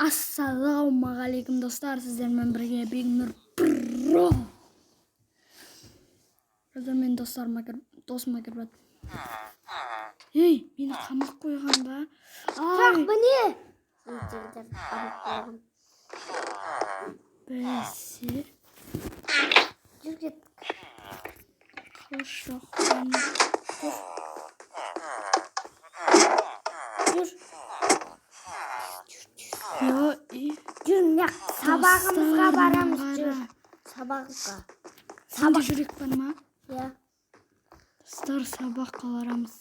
Ассалаумағалейкум достар, сіздермен бірге Бигнұр Про. Қазір мен досыма кіріп жатыр. Ей, мені қамақ қойған ба? Жоқ, міне. Бәсе. Жүр кет. Қылыш жоқ. Жүр, сабағымызға барамыз, жүр. Сабаққа. Сенде жүрек бар ма? Иә. Достар, сабаққа барамыз.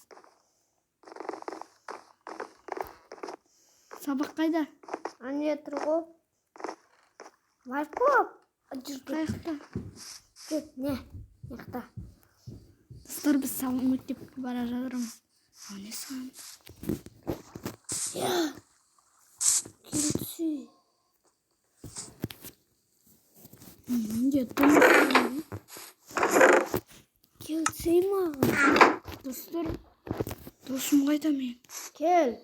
Сабақ қайда? Ане тұр ғой. Бар көп. Жүр кет. Қайықта? Кет, не? Яқта. Достар, біз мектепке бара жатырмыз. Не сан? Иә. Келсей. Менде дұрыс. Келсей маған. Достар, досым қайда мен? Кел.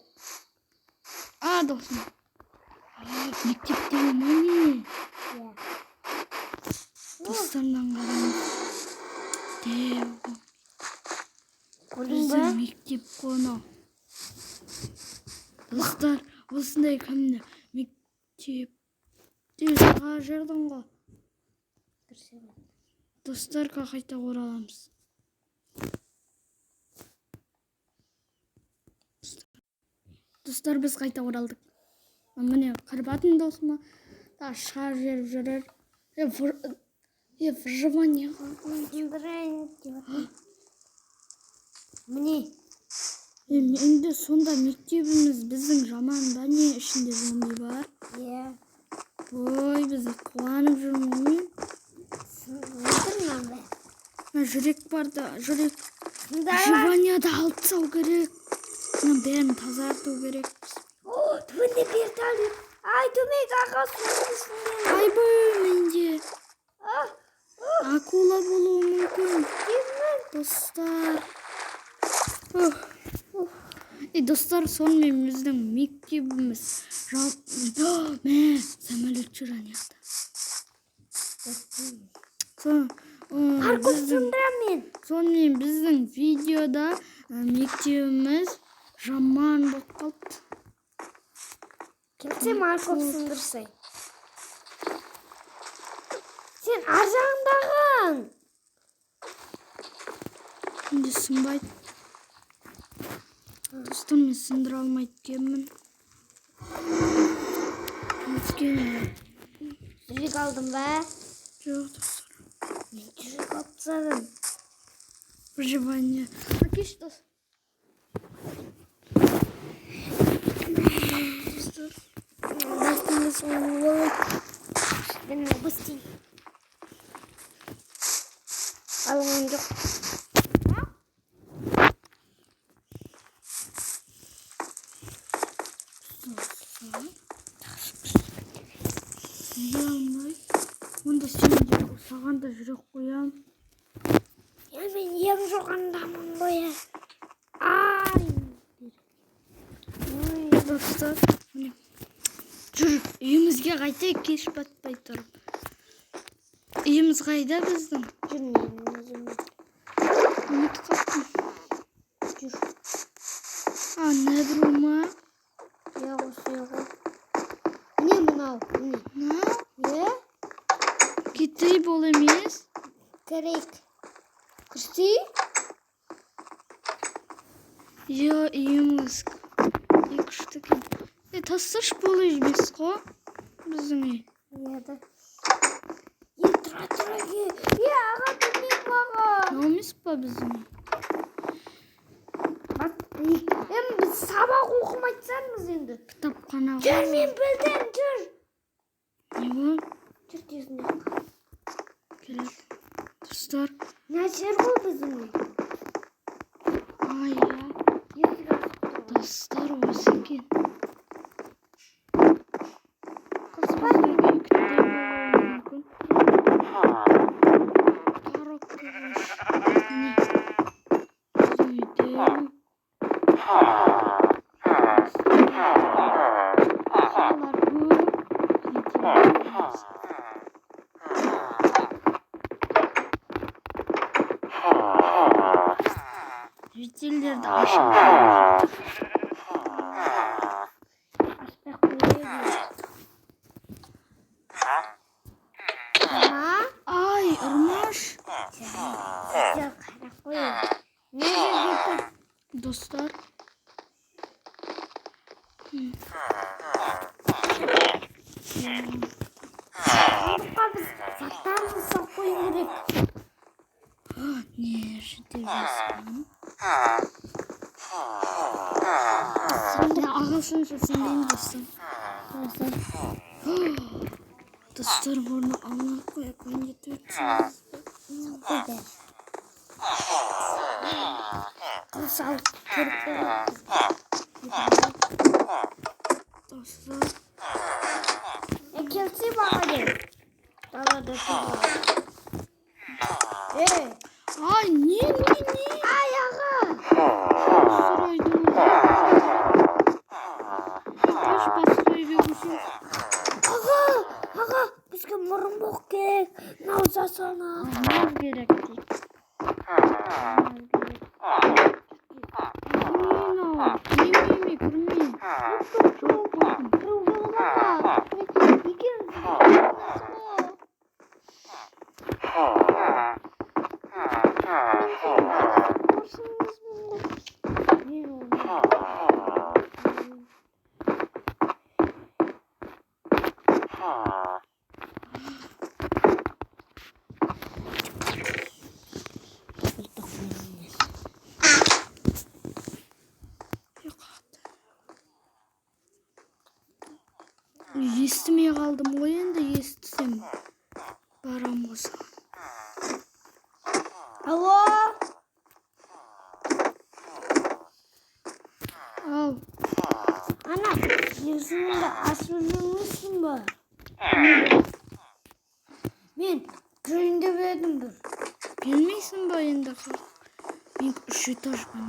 Досым. Мектептегі мане. Иә. Достарынан қарамыз. Көрдің бе? Мектеп қоны. Достар, осындай кәмді мектеп. Жаға жердің ғой. Достарға қайта ораламыз. Достар, біз қайта оралдық. Міне, қарбатын досыма шыға жеріп жүрер. Выживание. Міне. Енді сонда мектебіміз біздің жаман ба не, ішінде зомби бар? Иә. Ой, біз қуанып жүрмін мен. Отырман бе? Жүрек бар да, жүрек. Выживанияда алып тастау керек. Бәрін тазарту керек. Түбінде бертал. Ай, төмек ағасы. Айбай, менде акула болуы мүмкін. Достар. Достар, сонымен біздің мектебіміз самолет жүр анияқта. Паркур сындырам мен. Сонымен біздің видеода мектебіміз жаман болып қалды. Келсе Марков сындырсай. Сен аржағындағын. Енді сынбайды. Достар, мен сындыра алмайды кеммін. Өткені. Жүрек алдым ба? Жоқ, достар. Мен жүрек алып тастадым. Выживание. Кеш, достар. Бастыңыз олып. Мен бастың. Алған жоқ. Неге алмай? Онда сенде саған да жүрек қоям. Мен ем жоғандамын ғой. Ай. Достар, жүр, үйімізге қайтайық, кеш батпай тұрып. Үйіміз қайда біздің? Жүр мен өзім. Үміт қаттым. Жүр. Нәбіру ма? Иә, осы еғо. Не мұнау? На? Е? Кетей бол емес? Керек. Күрсей? Иә, үйіміз. Екі-үшті кен. Тасташ бол емес қо? Біздің үй. Еді. Тұра ке. Аға түмек маға. Наумес па біздің үй? Біз сабақ оқымайтсанбыз енді. Кітапхана ғой. Жүр, мен білдім, жүр. Не бол? Жүр тезіне. Келер. Достар. Нәрсер ғой біздің үй. Иә. Достар, осы екен. Салар Zillerdi aşağı. Aspek koyuyor. Ama Ay ırmaş. güzel kara koyuyor. Nereye gitti? Dostlar. Biz saklarımızı koyuyoruz. Nerede resmen? Ya ağasını sesindeyim dostum. Dostlar bunu Allah koya koyun getiriyorsunuz. Gider. Kırsal kırpıyor. Dostlar. Kelsi bakayım. Dalada tutuyor. Ay niye? Ayağı. Dostlar oydu. Kaç basmayı görmüşüm. Aga, bizga murun bok gerek. Nauza sana. Almaz gerekti. Mi, kurmi. Çok korktum. Yestimeye kaldım. O yanda yestim. Baram olsa. Alo. Al. Ana, yüzümde asılmışsın bu. Ben köyünde verdim dur. Bilmeysin bu oyunda kal. Ben üşütür bana.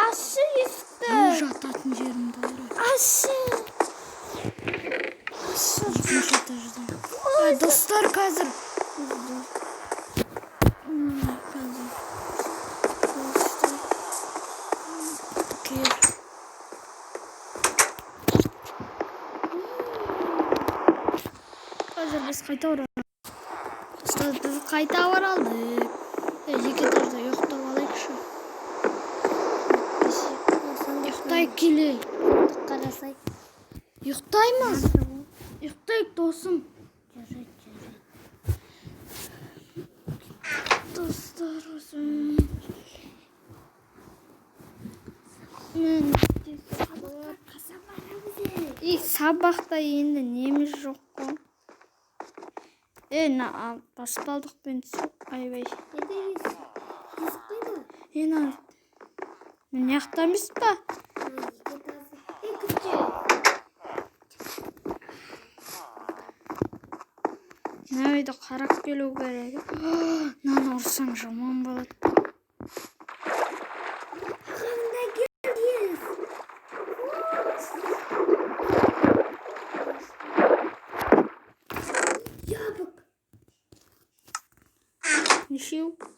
Aşı işte. Üşütün yerimde. Aşı. Üşütürüm. Dostlar hazır. Hazır biz kayta var. Dostlar biz kayta var aldık. Eceki tarzda yok da valayık şu. Yoktay kili. Karasay. Yoktayız. Yoktayık dostum. Dostlar olsun. Ben ilk sabah da yine neymiş yok o. Ne al basbaldık ben çok ayvay. Ederiz. Kızgın. Yine ben yaktamış da. Nerede karak geliyor gerek. Lan olsan zaman balık. Ya bak. Ne şey yok.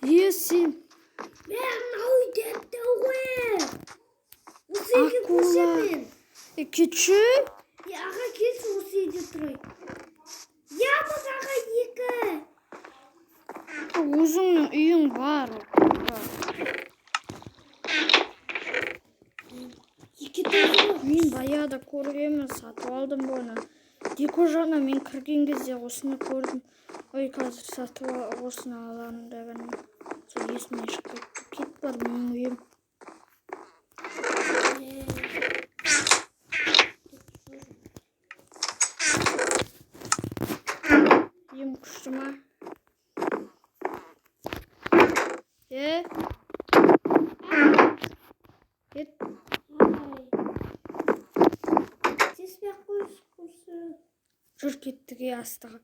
Yesin. Akula. Küçük. Ya aga kes o seydi troy. Ya bak aga yıkı. Uzun üyün var. İki tane. Мен баяғыда көргенмін, сатып алдым бұны. Дико жана мен кірген кезде осыны көрдім. Ой, қазір сатып осыны аламын деген. Сол есімнен шығып кетті. Кет бар менің үйім. Үйім күшті ма? Кет. Жүр кеттік астығы.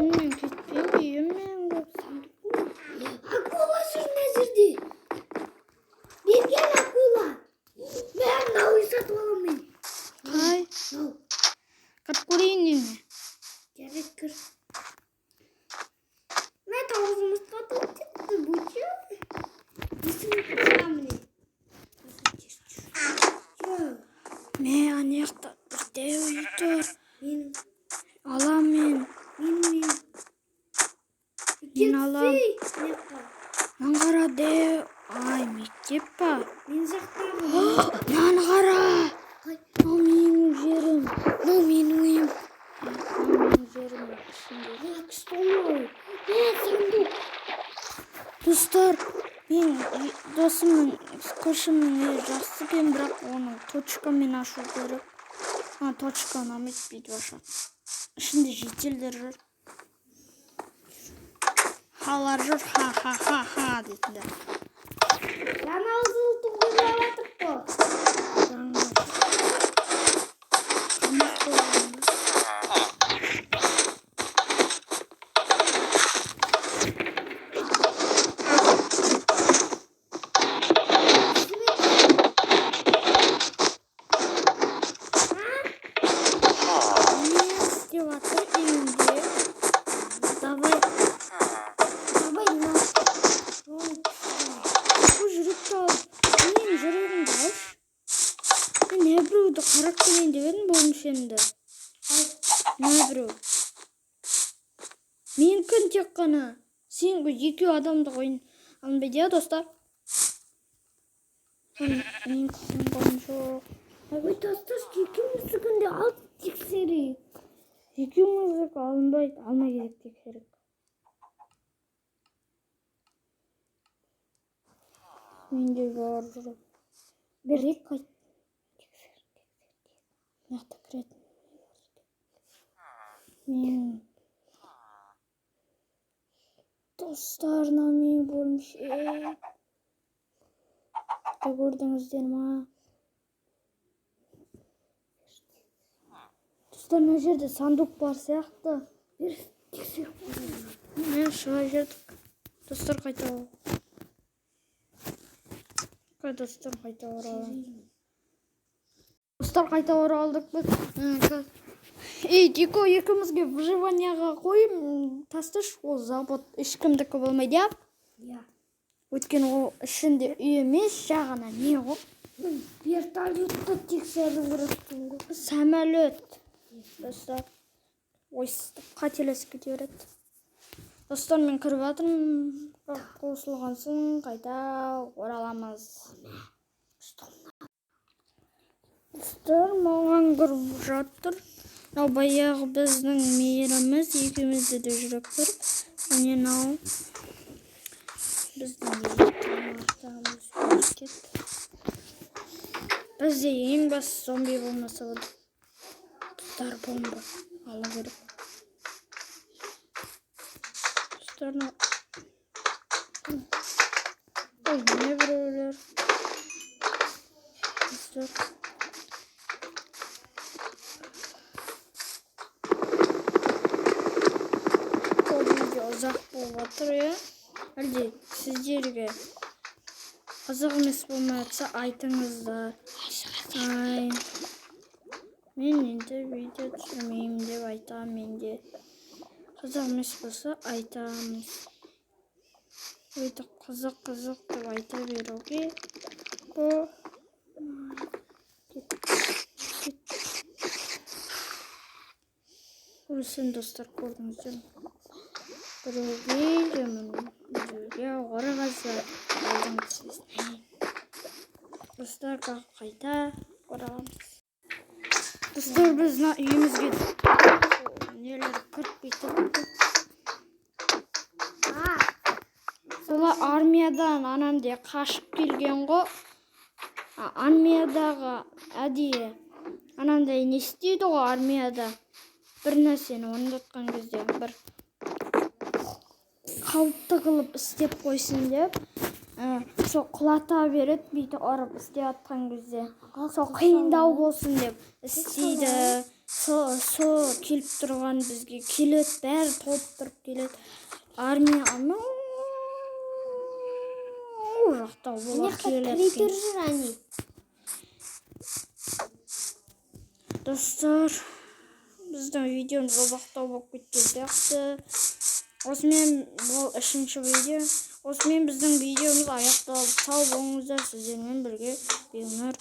Мен кетпеймін, үйіммен Мен ана жақта бірде үй тұр. Мен Алам мен. мен Мен алам. Нан қара де. Ай, мектеп па? Мен жақтағы. Нан қара. Мынау менің жерім. Мынау менің үйім. Мынау менің жерім. Стол. Сандық. Достар, мен досымның көршімнің үйі жақсы екен, бірақ оны точкамен ашу керек. Точка ұнамайды бүйтіп ашады. Ішінде жителдер жүр. Халар жүр, ха дейтіндер. Жаңа ұзылтып алатып қой. Қарап келейін деп едім бөлімшемді. Не біреу? Менікін тек қана. Сен екеу адамды қойын алынбайды, я достар? Мен қойын жоқ. Ой, достар, екеуміздікінде алып тексерейік. Екеуміздік алынбайды, алмай керек тексеріп. Менде бар жүріп. Берек қайт. Мықты кіретін. Мен достарына мен бөлімше. Көрдіңіздер ма? Достар, мына жерде сандуқ бар сияқты. Мен шыға жердік. Достар қайта ол. Достар қайта оралдық. Достар қайта оралдық біз. Дико екеумізге выживанияға қойым тастыш. Ол завод ешкімдікі болмайды, я? Я. Өткен ол ішінде үй емес, жағына не ғой? Вертолетті тексеру керекпін ғой. Самолет. Достар. Ойсыздық қателесіп кете береді. Достар, мен кіріп жатырмын. Қосылған соң қайта ораламыз. Достар, маған кіріп жатыр. Мынау баяғы біздің мейіріміз, екеумізде де жүрек тұр. Міне мынау біздің мейіріміз. Бізде ең басты зомби болмаса болады. Достар, бомба алу керек. Достар, ой, не біреулер. Достар. Ұзақ болып отыр, е? Әлде сіздерге қызық емес болмайатса айтыңыздар. Ай, мен енді видео түсірмеймін деп айтам, менде қызық емес болса айтамыз. Өйтіп қызық деп айта беруге. Өлсін, достар, көрдіңіздер. Біреуге орағазы алдыңыз. Достар, қайта орағамыз. Достар, біз үйімізге нелер кіріп кетіп. Солар армиядан анандай қашып келген ғой. Армиядағы әдейі анандай не істейді ғой армияда. Бір нәрсені орындатқан кезде бір қауіпті қылып істеп қойсын деп, сол құлата береді, бүйтіп ұрып істеп атқан кезде. Сол қиындау болсын деп істейді. Сол келіп тұрған бізге келеді, бәрі топ тұрып келеді. Армия жақтау болып келеді. Достар, біздің видеомыз ұзақтау болып кеткен сияқты. Осымен бұл 3-ші видео. Осымен біздің видеомыз аяқталды. Сау болыңыздар, сіздермен бірге Бекнұр.